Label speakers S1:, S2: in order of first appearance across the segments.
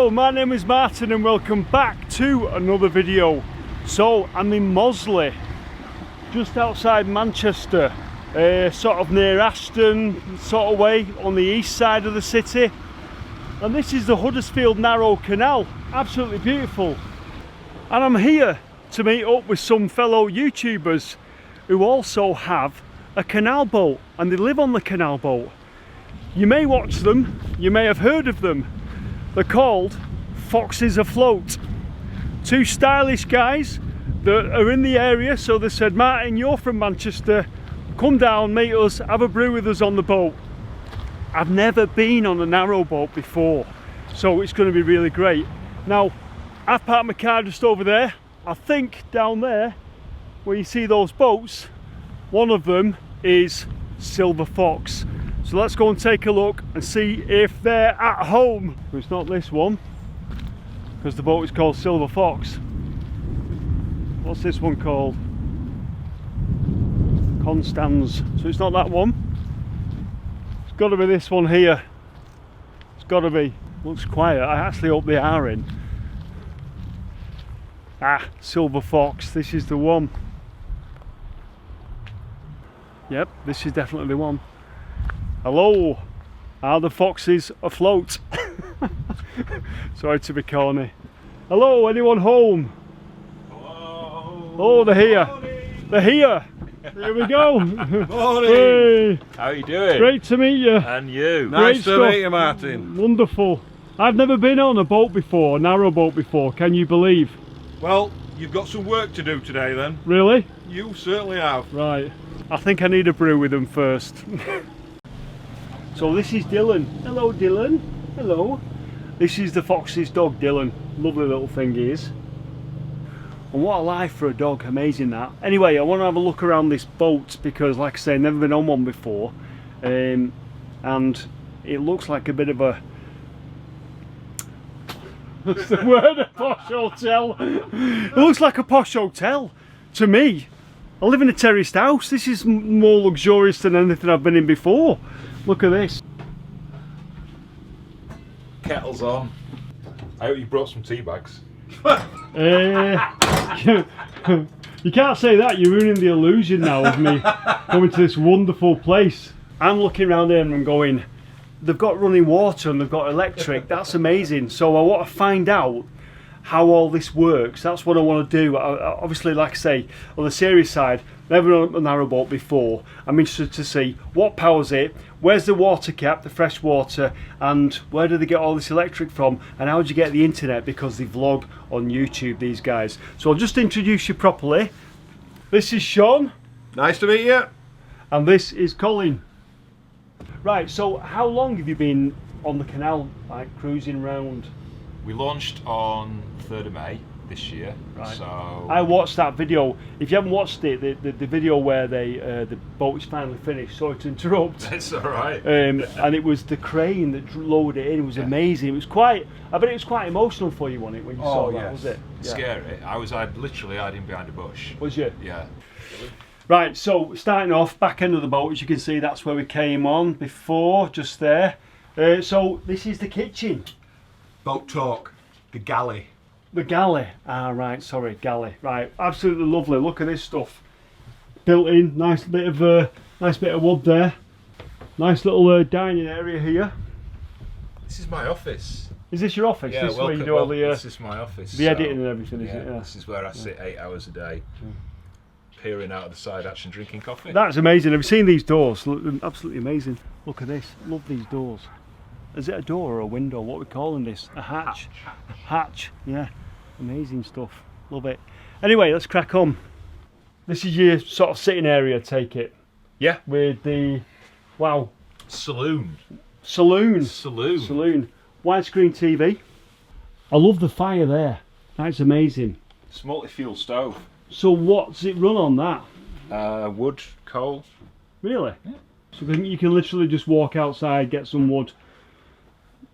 S1: Hello, my name is Martin and welcome back to another video. So I'm in Mossley, just outside Manchester, sort of near Aston sort of way, on the east side of the city. And this is the Huddersfield Narrow Canal, absolutely beautiful. And I'm here to meet up with some fellow YouTubers who also have a canal boat, and they live on the canal boat. You may watch them, you may have heard of them. They're called Foxes Afloat. Two stylish guys that are in the area, so they said, Martin, you're from Manchester, come down, meet us, have a brew with us on the boat. I've never been on a narrow boat before, so it's going to be really great. Now, I've parked my car just over there. I think down there, where you see those boats, one of them is Silver Fox. So let's go and take a look and see if they're at home. It's not this one, because the boat is called Silver Fox. What's this one called? Constance. So it's not that one. It's got to be this one here. It's got to be. Looks quiet. I actually hope they are in. Ah, Silver Fox. This is the one. Yep, this is definitely the one. Hello, are the foxes afloat? Sorry to be corny. Hello, anyone home?
S2: Hello.
S1: Oh, they're here.
S2: Morning.
S1: They're here. Here we go.
S2: Morning.
S1: Hey.
S2: How are you doing?
S1: Great to meet you.
S2: And you.
S1: Nice
S3: to meet you, Martin.
S1: Wonderful. I've never been on a boat before, a narrow boat before, can you believe?
S3: Well, you've got some work to do today then.
S1: Really?
S3: You certainly have.
S1: Right. I think I need a brew with them first. So this is Dylan. Hello Dylan. Hello. This is the Fox's dog Dylan. Lovely little thing he is. And what a life for a dog, amazing that. Anyway, I want to have a look around this boat because like I say, I've never been on one before. And it looks like a bit of a... What's the word? A posh hotel. It looks like a posh hotel to me. I live in a terraced house. This is more luxurious than anything I've been in before. Look at this.
S2: Kettle's on. I hope you brought some tea bags.
S1: You can't say that, you're ruining the illusion now of me going to this wonderful place. I'm looking around here and I'm going, they've got running water and they've got electric, that's amazing. So I want to find out how all this works. That's what I want to do. Obviously, like I say, on the serious side, never on a narrow boat before. I'm interested to see what powers it, where's the water kept, the fresh water, and where do they get all this electric from, and how do you get the internet, because they vlog on YouTube, these guys. So I'll just introduce you properly. This is Sean.
S3: Nice to meet you.
S1: And this is Colin. Right, so how long have you been on the canal, like cruising round?
S2: We launched on 3rd of May this year.
S1: Right.
S2: So
S1: I watched that video. If you haven't watched it, the video where the boat is finally finished, sorry to interrupt.
S2: It's alright.
S1: And it was the crane that lowered it in. It was amazing. It was quite, I bet it was quite emotional for you, wasn't it, when you saw that, was it? Yeah.
S2: Scary. I'd literally hiding behind a bush.
S1: Was you?
S2: Yeah.
S1: Right, so starting off, back end of the boat, as you can see, that's where we came on before, just there. So this is the kitchen.
S3: Boat talk. The Galley.
S1: The Galley. Ah, right, sorry, Galley. Right, absolutely lovely. Look at this stuff. Built in, nice bit of wood there. Nice little dining area here.
S2: This is my office.
S1: Is this your office?
S2: Yeah,
S1: This is where you do
S2: well,
S1: all the
S2: this is my office.
S1: the editing and everything, is
S2: yeah,
S1: it? Yeah.
S2: This is where I sit 8 hours a day, peering out of the side hatch and drinking coffee.
S1: That's amazing. Have you seen these doors? Look, absolutely amazing. Look at this. Love these doors. Is it a door or a window? What are we calling this? A hatch. Hatch. Yeah. Amazing stuff. Love it. Anyway, let's crack on. This is your sort of sitting area, take it.
S2: Yeah.
S1: With the, wow,
S2: Saloon.
S1: saloon.
S2: Saloon.
S1: Widescreen TV. I love the fire there. That's amazing.
S2: It's multi-fuel stove.
S1: So what's it run on that?
S2: Wood, coal.
S1: Really?
S2: Yeah.
S1: So you can literally just walk outside, get some wood.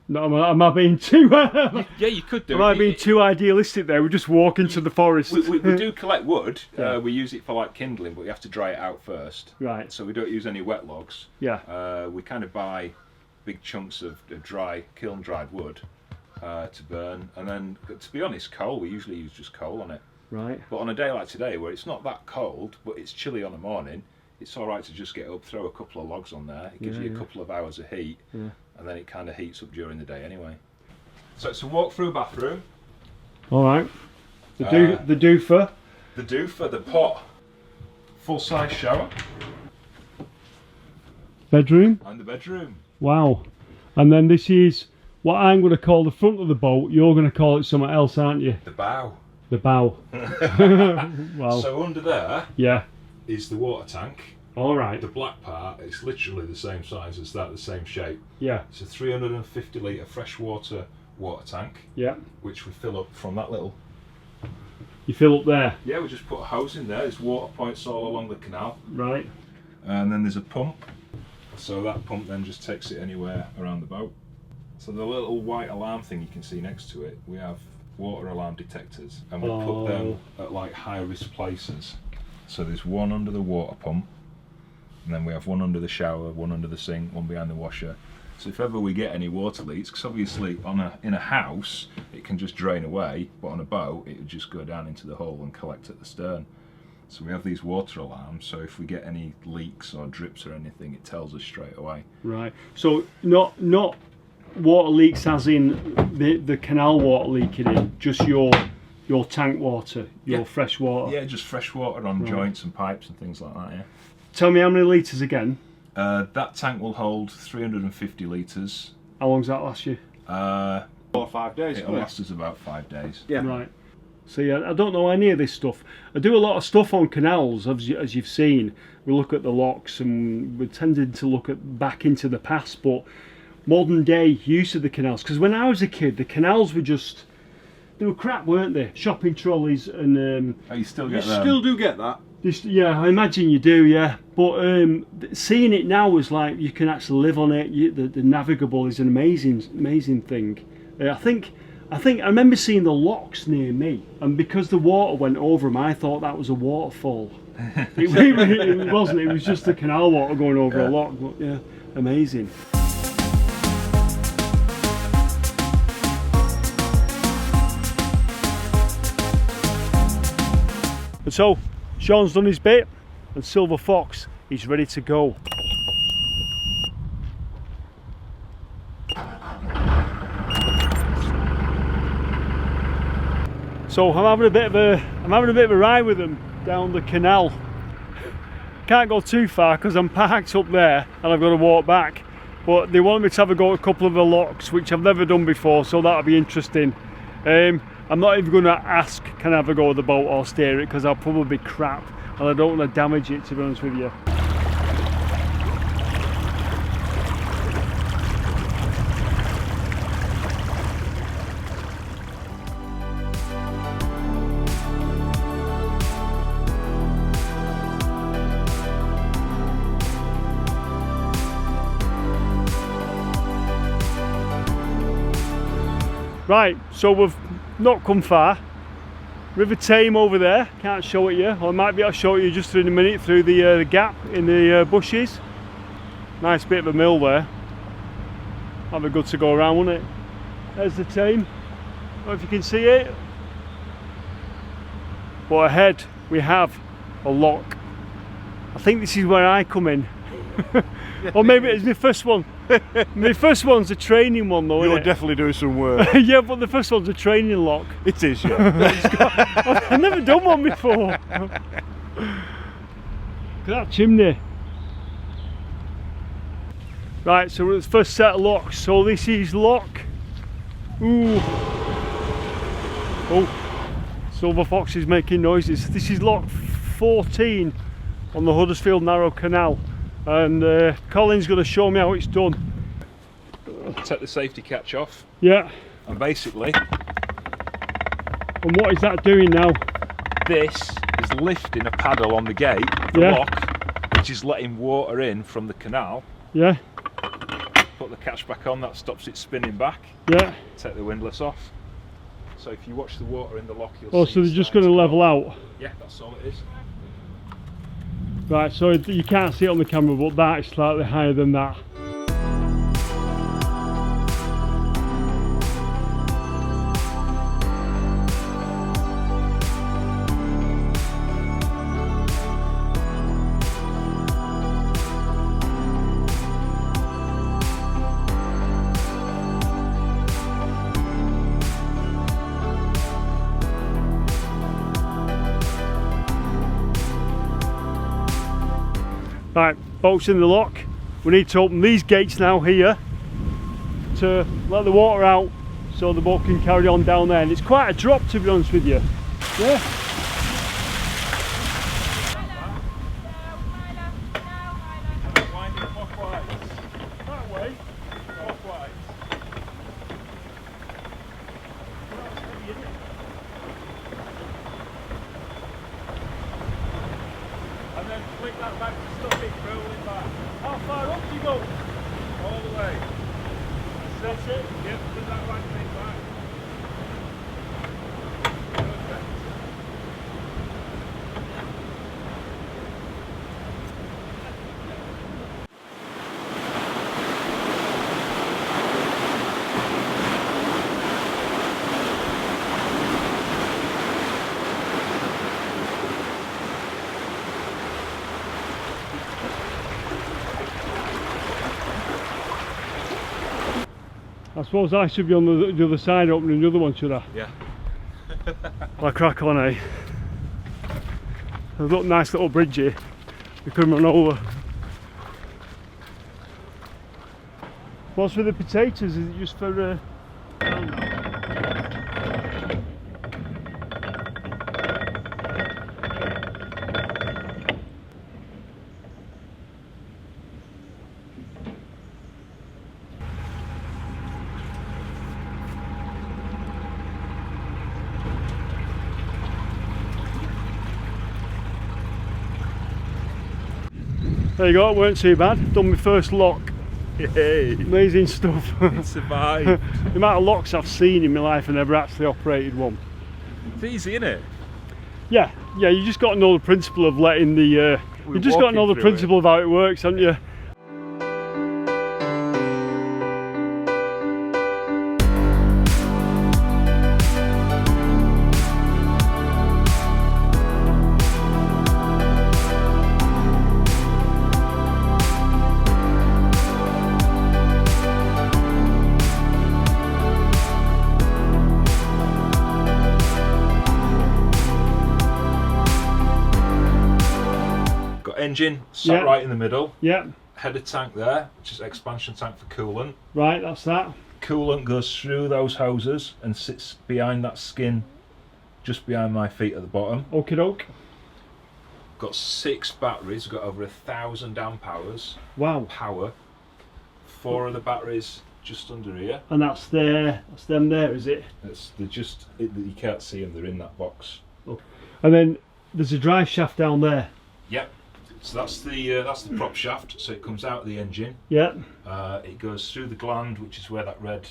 S1: No, am I being too?
S2: Yeah, you could do.
S1: Am I being too idealistic there? We just walk into the forest.
S2: We do collect wood.
S1: Yeah.
S2: We use it for like kindling, but we have to dry it out first.
S1: Right.
S2: So we don't use any wet logs.
S1: Yeah.
S2: We kind of buy big chunks of dry, kiln dried wood, to burn, and then, to be honest, coal. We usually use just coal on it.
S1: Right.
S2: But on a day like today, where it's not that cold, but it's chilly on the morning, it's all right to just get up, throw a couple of logs on there. It gives you a couple of hours of heat, and then it kind of heats up during the day anyway. So it's a walk-through bathroom.
S1: All right. The doofer.
S2: The doofer, the pot, full-size shower.
S1: Bedroom.
S2: And the bedroom.
S1: Wow. And then this is what I'm going to call the front of the boat. You're going to call it something else, aren't you?
S2: The bow.
S1: The bow. Wow.
S2: So under there is the water tank.
S1: All right.
S2: The black part is literally the same size as that, the same shape.
S1: Yeah.
S2: It's a 350 litre freshwater water tank.
S1: Yeah.
S2: Which we fill up from that little...
S1: You fill up there?
S2: Yeah, we just put a hose in there. There's water points all along the canal.
S1: Right.
S2: And then there's a pump. So that pump then just takes it anywhere around the boat. So the little white alarm thing you can see next to it, we have water alarm detectors, and we put them at like high risk places. So there's one under the water pump, and then we have one under the shower, one under the sink, one behind the washer. So if ever we get any water leaks, because obviously in a house it can just drain away, but on a boat it would just go down into the hole and collect at the stern. So we have these water alarms, so if we get any leaks or drips or anything, it tells us straight away. Right.
S1: So not water leaks as in the canal water leaking in, just your tank water, your fresh water.
S2: Yeah, just fresh water on joints and pipes and things like that, yeah.
S1: Tell me how many litres again?
S2: That tank will hold 350 litres.
S1: How long does that last you?
S3: 4 or 5 days.
S2: It'll last us about 5 days.
S3: Yeah.
S1: Right. So yeah, I don't know any of this stuff. I do a lot of stuff on canals, as you've seen. We look at the locks, and we're tending to look back into the past, but modern day use of the canals. Because when I was a kid, the canals they were crap, weren't they? Shopping trolleys and.
S2: Oh, you still get
S3: You
S2: them?
S3: still do get that.
S1: Yeah, I imagine you do. Yeah, but seeing it now is like you can actually live on it. The navigable is an amazing thing. I remember seeing the locks near me, and because the water went over them, I thought that was a waterfall. It wasn't. It was just the canal water going over a lock. But yeah, amazing. And so Sean's done his bit, and Silver Fox is ready to go. So I'm having a bit of a ride with them down the canal. Can't go too far because I'm parked up there and I've got to walk back. But they want me to have a go at a couple of the locks, which I've never done before, so that'll be interesting. I'm not even going to ask, can I have a go with the boat or steer it, because I'll probably be crap and I don't want to damage it, to be honest with you. Right, so we've not come far. River Tame over there, can't show it you, or I might be able to show it you just in a minute through the gap in the bushes. Nice bit of a mill there. That'd be good to go around, wouldn't it? There's the Tame, I don't know if you can see it. But ahead we have a lock. I think this is where I come in. Or maybe it's my first one. My first one's a training one though,
S3: You're
S1: isn't
S3: definitely doing some work.
S1: it? Yeah, but the first one's a training lock.
S3: It is, yeah.
S1: I've never done one before. Look at that chimney. Right, so we're at the first set of locks. So this is lock. Ooh. Oh, Silver Fox is making noises. This is lock 14 on the Huddersfield Narrow Canal. And Colin's going to show me how it's done.
S2: Take the safety catch off.
S1: Yeah.
S2: And basically,
S1: And what is that doing now?
S2: this is lifting a paddle on the gate, the lock, which is letting water in from the canal.
S1: Yeah.
S2: Put the catch back on, that stops it spinning back.
S1: Yeah.
S2: Take the windlass off. So if you watch the water in the lock, you'll
S1: Oh,
S2: see
S1: so they're just going to level out.
S2: Yeah, that's all it is.
S1: Right, so you can't see it on the camera, but that is slightly higher than that. Right, bolts in the lock. We need to open these gates now here to let the water out so the boat can carry on down there. And it's quite a drop, to be honest with you. Yeah. That way. And then flick that back to stop it rolling back. How far up do you go?
S2: All the way.
S1: That's it.
S2: Yep, put that right thing back. Perfect.
S1: I suppose I should be on the other side opening the other one, should I?
S2: Yeah.
S1: I'll crack on, eh? There's a little nice little bridge here. We can run over. What's with the potatoes? Is it just for There you go, it weren't too bad. Done my first lock.
S2: Yay!
S1: Amazing stuff.
S2: It survived.
S1: The amount of locks I've seen in my life and never actually operated one.
S2: It's easy, isn't it?
S1: Yeah, you just got to know the principle of letting the you just got to know the principle of how it works, haven't you?
S2: Engine sat right in the middle.
S1: Yeah.
S2: Header tank there, which is expansion tank for coolant.
S1: Right, that's that.
S2: Coolant goes through those hoses and sits behind that skin, just behind my feet at the bottom.
S1: Okie doke.
S2: Got 6 batteries, got over 1,000 amp hours.
S1: Wow.
S2: Power. 4 of the batteries just under here.
S1: And that's them there, is it?
S2: They're just, you can't see them, they're in that box.
S1: Oh. And then there's a drive shaft down there.
S2: Yep. So that's the prop shaft. So it comes out of the engine.
S1: Yeah.
S2: It goes through the gland, which is where that red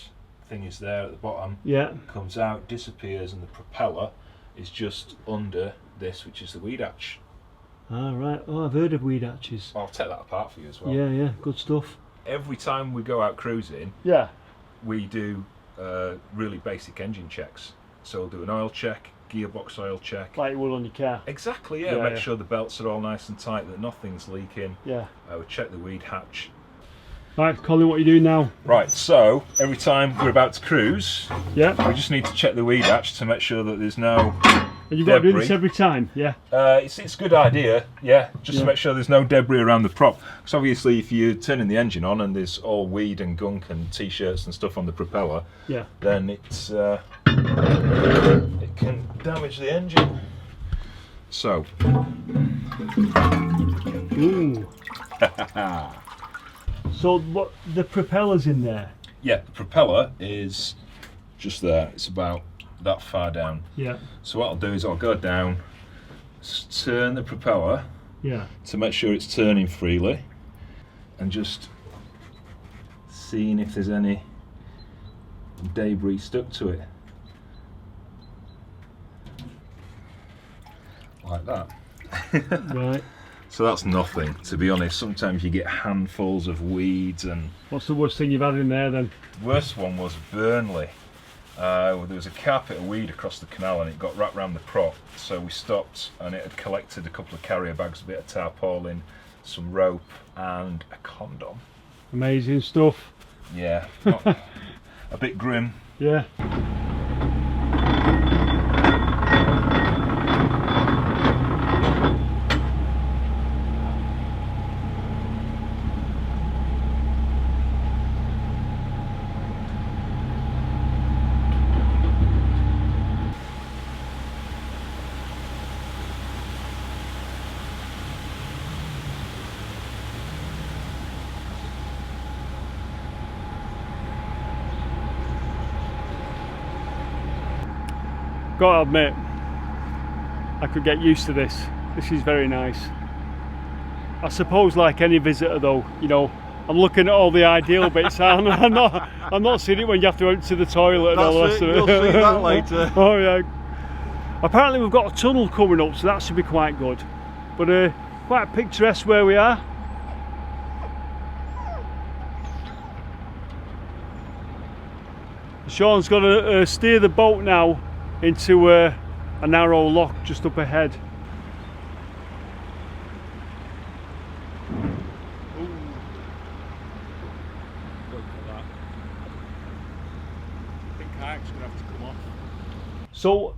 S2: thing is there at the bottom.
S1: Yeah.
S2: Comes out, disappears, and the propeller is just under this, which is the weed hatch.
S1: Ah, right. Oh, I've heard of weed hatches.
S2: I'll take that apart for you as well.
S1: Yeah, good stuff.
S2: Every time we go out cruising,
S1: Yeah.
S2: we do really basic engine checks. So we'll do an oil check, gearbox oil check.
S1: Like you would on your car.
S2: Exactly, yeah. Make sure the belts are all nice and tight, that nothing's leaking.
S1: Yeah.
S2: We check the weed hatch.
S1: Right, Colin, what are you doing now?
S2: Right, so every time we're about to cruise,
S1: yeah,
S2: we just need to check the weed hatch to make sure that there's no
S1: and you've got to do this every time, yeah?
S2: It's a good idea, yeah, just to make sure there's no debris around the prop. Because obviously if you're turning the engine on and there's all weed and gunk and t-shirts and stuff on the propeller,
S1: yeah,
S2: then it can damage the engine. So.
S1: Ooh. So what, the propeller's in there?
S2: Yeah, the propeller is just there. It's about that far down.
S1: Yeah.
S2: So what I'll do is I'll go down, turn the propeller,
S1: yeah,
S2: to make sure it's turning freely, and just seeing if there's any debris stuck to it. Like that.
S1: Right.
S2: So that's nothing, to be honest. Sometimes you get handfuls of weeds and...
S1: What's the worst thing you've had in there then?
S2: Worst one was Burnley. There was a carpet of weed across the canal and it got wrapped around the prop. So we stopped and it had collected a couple of carrier bags, a bit of tarpaulin, some rope and a condom.
S1: Amazing stuff.
S2: Yeah, a bit grim.
S1: Yeah. Gotta admit, I could get used to this. This is very nice. I suppose, like any visitor, though, you know, I'm looking at all the ideal bits. I'm not seeing it when you have to empty the toilet and all the rest of it.
S3: You'll see that later.
S1: Oh yeah. Apparently we've got a tunnel coming up, so that should be quite good. But quite picturesque where we are. Sean's got to steer the boat now into a narrow lock just up ahead. So,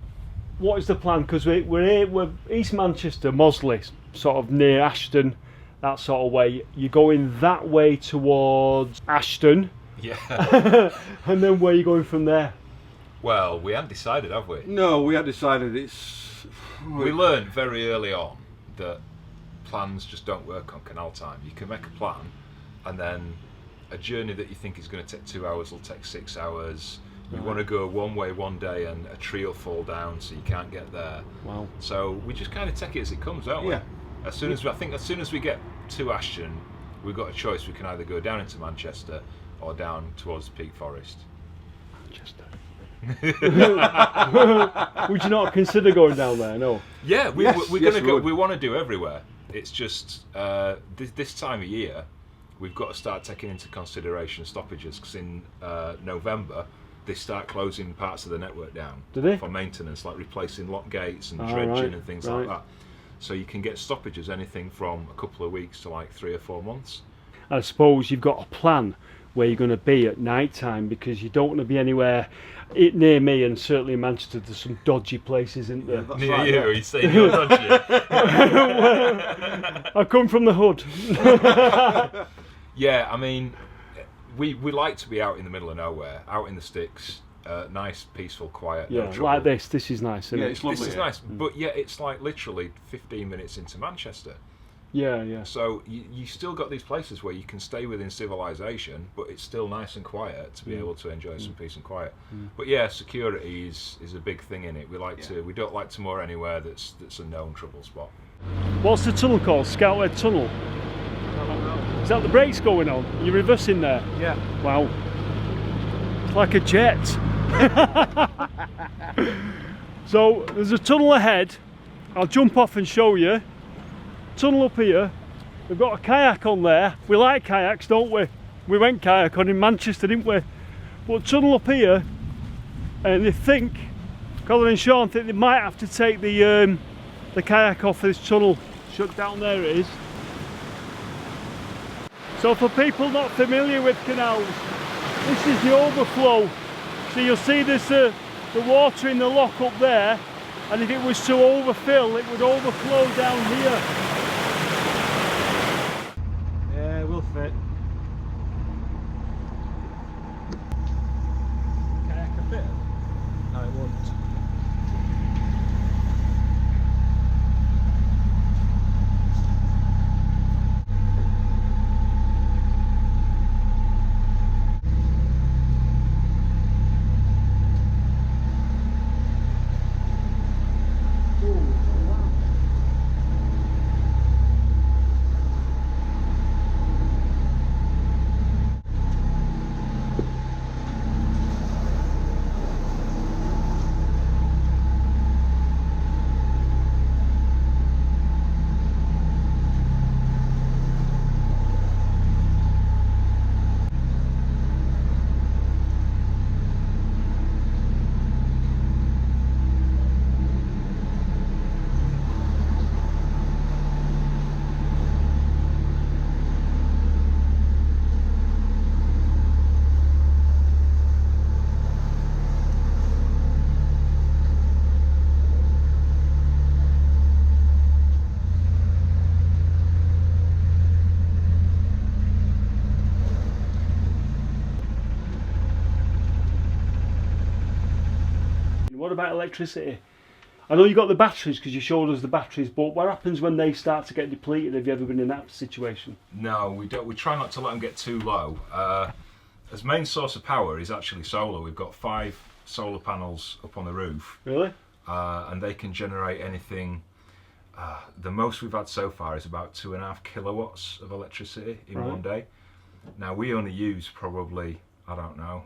S1: what is the plan? Because we're East Manchester, Mossley, sort of near Ashton, that sort of way. You're going that way towards Ashton.
S2: Yeah.
S1: And then where are you going from there?
S2: Well, we hadn't decided, have we?
S3: No, we had decided it's...
S2: We learned very early on that plans just don't work on canal time. You can make a plan, and then a journey that you think is going to take 2 hours will take 6 hours. You want to go one way one day and a tree will fall down so you can't get there.
S1: Wow.
S2: So we just kind of take it as it comes, don't we?
S3: Yeah.
S2: As soon as we get to Ashton, we've got a choice. We can either go down into Manchester or down towards the Peak Forest.
S1: Manchester. Would you not consider going down there? No.
S2: Yeah, we're
S3: Yes,
S2: gonna go.
S3: would.
S2: We want to do everywhere. It's just this time of year, we've got to start taking into consideration stoppages, because in November they start closing parts of the network down.
S1: Do they?
S2: For maintenance, like replacing lock gates and
S1: Oh,
S2: dredging
S1: right,
S2: and things
S1: right.
S2: like that. So you can get stoppages anything from a couple of weeks to like 3 or 4 months.
S1: I suppose you've got a plan where you're going to be at night time, because you don't want to be anywhere near me, and certainly in Manchester there's some dodgy places, isn't there?
S3: That's
S2: Near
S3: right,
S2: you,
S3: yeah.
S2: are you saying you're dodgy?
S1: I come from the hood.
S2: Yeah, I mean, we like to be out in the middle of nowhere, out in the sticks, nice, peaceful, quiet. No
S1: Yeah,
S2: trouble.
S1: like this. This is nice, isn't
S3: Yeah,
S1: it?
S3: it's lovely.
S2: This is
S3: yeah.
S2: nice, but yeah, it's like literally 15 minutes into Manchester.
S1: Yeah, yeah.
S2: So you still got these places where you can stay within civilization, but it's still nice and quiet to be able to enjoy some peace and quiet. But yeah, security is a big thing in it. We don't like to moor anywhere that's a known trouble spot.
S1: What's the tunnel called? Scouthead Tunnel. Is that the brakes going on? You're reversing there?
S3: Yeah.
S1: Wow. It's like a jet. So there's a tunnel ahead. I'll jump off and show you. Tunnel up here. We've got a kayak on there. We like kayaks, don't we? We went kayak on in Manchester, didn't we? But tunnel up here, and they think, Colin and Sean think they might have to take the kayak off this tunnel. Shut down, there it is. So for people not familiar with canals, this is the overflow. So you'll see this the water in the lock up there, and if it was to overfill, it would overflow down here. Yeah, we'll fit. Kayak a fit? No, it won't. What about electricity? I know you got the batteries because you showed us the batteries, but what happens when they start to get depleted? Have you ever been in that situation?
S2: No, we don't. We try not to let them get too low. As main source of power is actually solar. We've got 5 solar panels up on the roof.
S1: Really?
S2: and they can generate anything. The most we've had so far is about 2.5 kilowatts of electricity in one day. Now we only use probably, I don't know,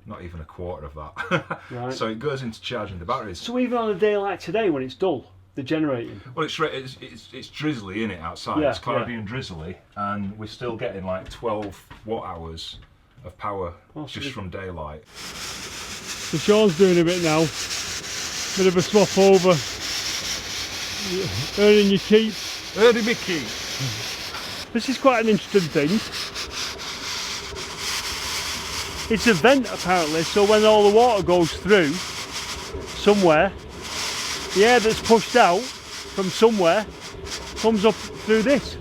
S2: not even a quarter of that.
S1: Right.
S2: So it goes into charging the batteries.
S1: So even on a day like today when it's dull, they're generating?
S2: Well, it's drizzly in it outside.
S1: Yeah,
S2: it's cloudy and drizzly, and we're still getting like 12 watt hours of power just from daylight.
S1: So Sean's doing a bit now. Bit of a swap over. Earning your keep.
S3: Earning me keep.
S1: This is quite an interesting thing. It's a vent apparently, so when all the water goes through somewhere, the air that's pushed out from somewhere comes up through this.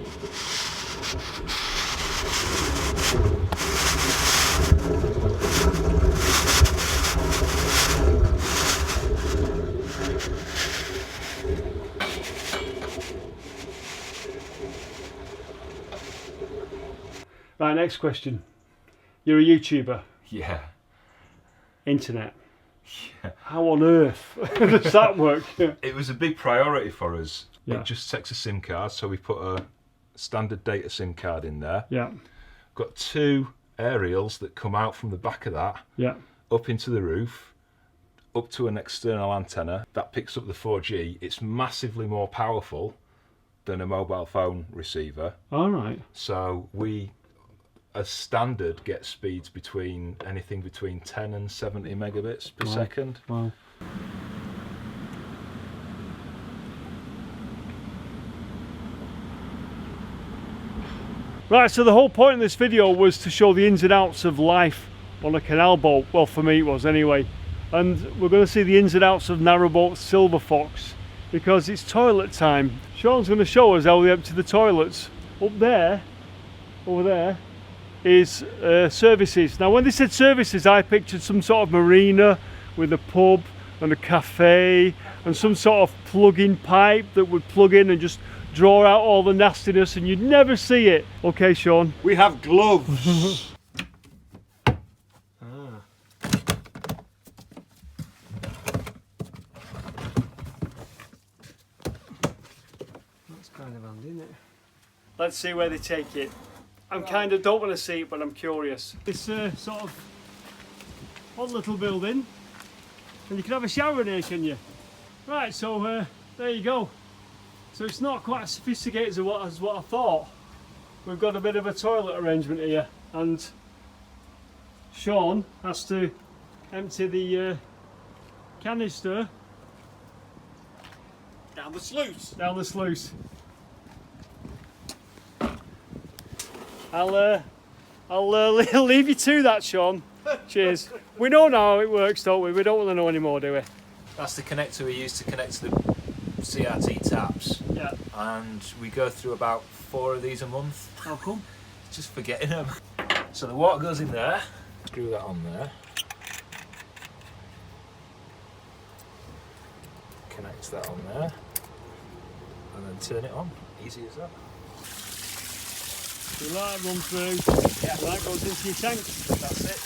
S1: Right, next question. You're a YouTuber.
S2: Yeah.
S1: Internet. Yeah. How on earth does that work?
S2: It was a big priority for us.
S1: Yeah.
S2: It just takes a SIM card, so we put a standard data SIM card in there.
S1: Yeah.
S2: Got 2 aerials that come out from the back of that,
S1: Yeah.
S2: up into the roof, up to an external antenna that picks up the 4G. It's massively more powerful than a mobile phone receiver.
S1: All right.
S2: So we, as standard, get speeds between anything between 10 and 70 megabits per second.
S1: Wow. Right, so the whole point of this video was to show the ins and outs of life on a canal boat. Well, for me it was anyway. And we're going to see the ins and outs of narrowboat Silver Fox because it's toilet time. Sean's going to show us how they empty the toilets. Up there, over there, is services. Now when they said services, I pictured some sort of marina with a pub and a cafe and some sort of plug-in pipe that would plug in and just draw out all the nastiness and you'd never see it. Okay, Sean.
S3: We have gloves.
S1: That's kind of handy, isn't it? Let's see where they take it. I'm kind of don't want to see it, but I'm curious. It's sort of odd little building, and you can have a shower in here, can you? Right, so there you go. So it's not quite as sophisticated as what I thought. We've got a bit of a toilet arrangement here, and Sean has to empty the canister
S3: Down the sluice.
S1: down the sluice. I'll leave you to that, Sean. Cheers. We know now how it works, don't we? We don't want to know anymore, do we?
S4: That's the connector we use to connect to the CRT taps.
S1: Yeah.
S4: And we go through about 4 of these a month.
S1: How come?
S4: Just forgetting them. So the water goes in there. Screw that on there. Connect that on there. And then turn it on. Easy as that.
S1: So light run through.
S4: Yeah.
S1: That goes into your tank.
S4: That's it.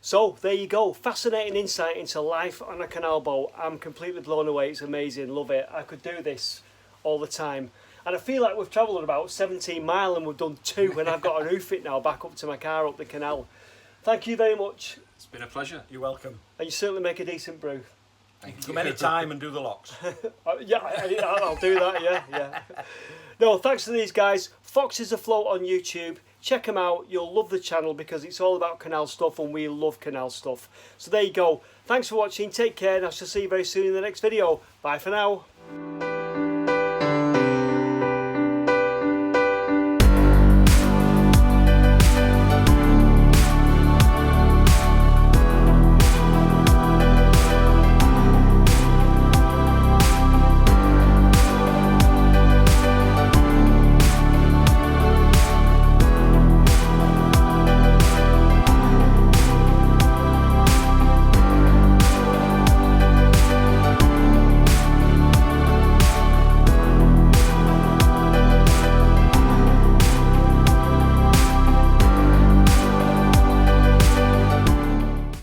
S1: So there you go, fascinating insight into life on a canal boat. I'm completely blown away, it's amazing, love it. I could do this all the time. And I feel like we've travelled about 17 miles and we've done 2 and I've got to roof it now back up to my car up the canal. Thank you very much.
S4: It's been a pleasure.
S3: You're welcome.
S1: And you certainly make a decent brew.
S3: Come any time and do the locks.
S1: Yeah, I'll do that, yeah. No, thanks to these guys. Foxes Afloat on YouTube. Check them out. You'll love the channel because it's all about canal stuff and we love canal stuff. So there you go. Thanks for watching. Take care and I shall see you very soon in the next video. Bye for now.